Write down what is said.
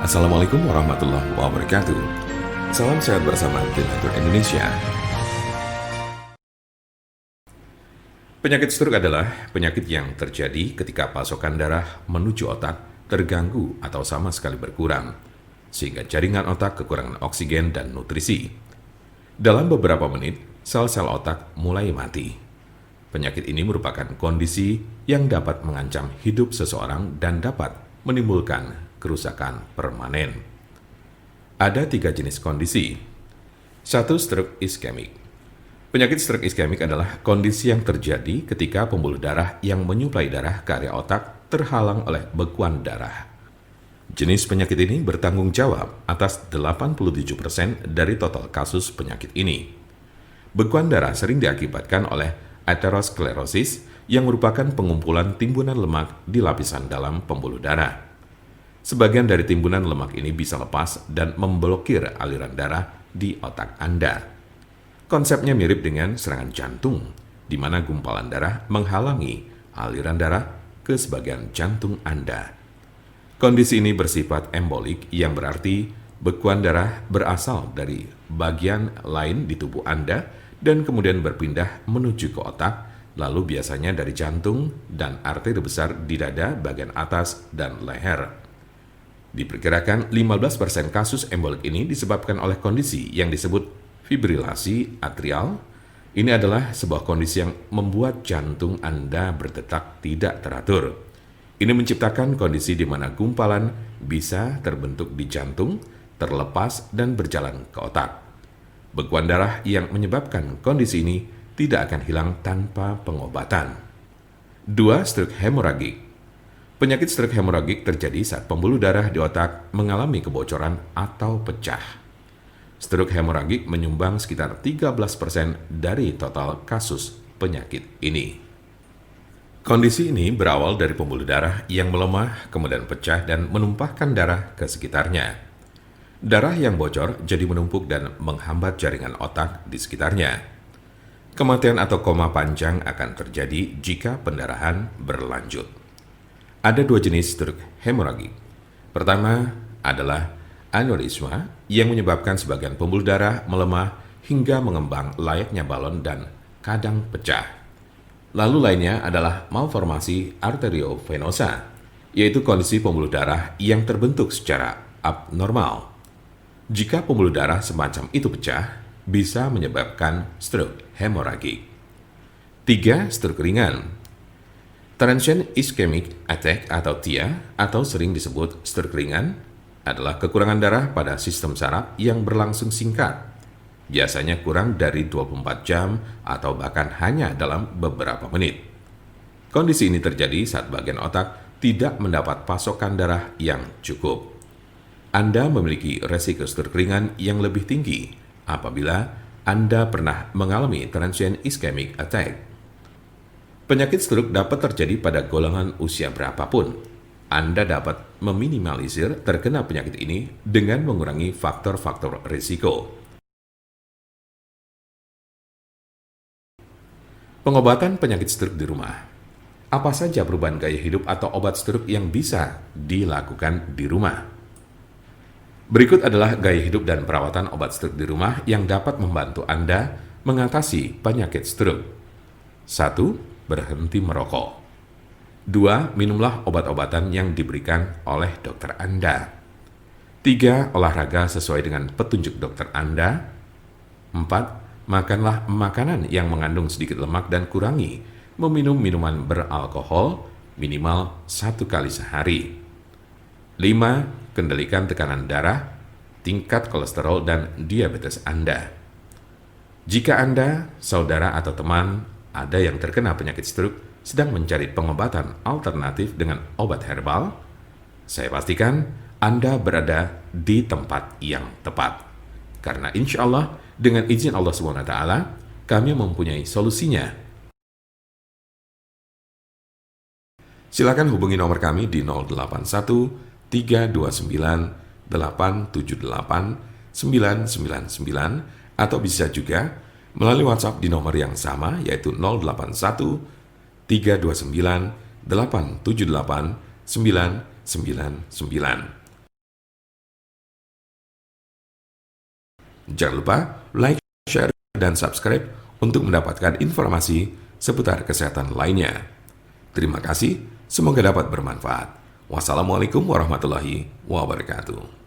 Assalamualaikum warahmatullahi wabarakatuh. Salam sehat bersama Donatur Indonesia. Penyakit stroke adalah penyakit yang terjadi ketika pasokan darah menuju otak terganggu atau sama sekali berkurang, sehingga jaringan otak kekurangan oksigen dan nutrisi. Dalam beberapa menit, sel-sel otak mulai mati. Penyakit ini merupakan kondisi yang dapat mengancam hidup seseorang dan dapat menimbulkan kerusakan permanen. Ada 3 jenis kondisi. 1. Stroke iskemik. Penyakit stroke iskemik adalah kondisi yang terjadi ketika pembuluh darah yang menyuplai darah ke area otak terhalang oleh bekuan darah. Jenis penyakit ini bertanggung jawab atas 87% dari total kasus penyakit ini. Bekuan darah sering diakibatkan oleh aterosklerosis yang merupakan pengumpulan timbunan lemak di lapisan dalam pembuluh darah. Sebagian dari timbunan lemak ini bisa lepas dan memblokir aliran darah di otak Anda. Konsepnya mirip dengan serangan jantung, di mana gumpalan darah menghalangi aliran darah ke sebagian jantung Anda. Kondisi ini bersifat embolik, yang berarti bekuan darah berasal dari bagian lain di tubuh Anda dan kemudian berpindah menuju ke otak, lalu biasanya dari jantung dan arteri besar di dada bagian atas dan leher. Diperkirakan 15% kasus embolik ini disebabkan oleh kondisi yang disebut fibrilasi atrial. Ini adalah sebuah kondisi yang membuat jantung Anda berdetak tidak teratur. Ini menciptakan kondisi di mana gumpalan bisa terbentuk di jantung, terlepas dan berjalan ke otak. Bekuan darah yang menyebabkan kondisi ini tidak akan hilang tanpa pengobatan. 2. Stroke hemoragik. Penyakit stroke hemoragik terjadi saat pembuluh darah di otak mengalami kebocoran atau pecah. Stroke hemoragik menyumbang sekitar 13% dari total kasus penyakit ini. Kondisi ini berawal dari pembuluh darah yang melemah, kemudian pecah dan menumpahkan darah ke sekitarnya. Darah yang bocor jadi menumpuk dan menghambat jaringan otak di sekitarnya. Kematian atau koma panjang akan terjadi jika pendarahan berlanjut. Ada 2 jenis stroke hemoragik. Pertama adalah aneurisma yang menyebabkan sebagian pembuluh darah melemah hingga mengembang layaknya balon dan kadang pecah. Lalu lainnya adalah malformasi arteriovenosa, yaitu kondisi pembuluh darah yang terbentuk secara abnormal. Jika pembuluh darah semacam itu pecah, bisa menyebabkan stroke hemoragik. 3. Stroke ringan. Transient ischemic attack atau TIA, atau sering disebut stroke ringan, adalah kekurangan darah pada sistem saraf yang berlangsung singkat, biasanya kurang dari 24 jam atau bahkan hanya dalam beberapa menit. Kondisi ini terjadi saat bagian otak tidak mendapat pasokan darah yang cukup. Anda memiliki resiko stroke ringan yang lebih tinggi apabila Anda pernah mengalami transient ischemic attack. Penyakit stroke dapat terjadi pada golongan usia berapapun. Anda dapat meminimalisir terkena penyakit ini dengan mengurangi faktor-faktor risiko. Pengobatan penyakit stroke di rumah. Apa saja perubahan gaya hidup atau obat stroke yang bisa dilakukan di rumah? Berikut adalah gaya hidup dan perawatan obat stroke di rumah yang dapat membantu Anda mengatasi penyakit stroke. 1. Berhenti merokok. 2. Minumlah obat-obatan yang diberikan oleh dokter Anda. 3. Olahraga sesuai dengan petunjuk dokter Anda. 4. Makanlah makanan yang mengandung sedikit lemak dan kurangi meminum minuman beralkohol minimal 1 kali sehari. 5. Kendalikan tekanan darah, tingkat kolesterol, dan diabetes Anda. Jika Anda, saudara, atau teman ada yang terkena penyakit stroke sedang mencari pengobatan alternatif dengan obat herbal, saya pastikan Anda berada di tempat yang tepat. Karena insya Allah, dengan izin Allah SWT, kami mempunyai solusinya. Silakan hubungi nomor kami di 081 329 878 999 atau bisa juga melalui WhatsApp di nomor yang sama yaitu 081 329 878 999. Jangan lupa like, share, dan subscribe untuk mendapatkan informasi seputar kesehatan lainnya. Terima kasih, semoga dapat bermanfaat. Wassalamualaikum warahmatullahi wabarakatuh.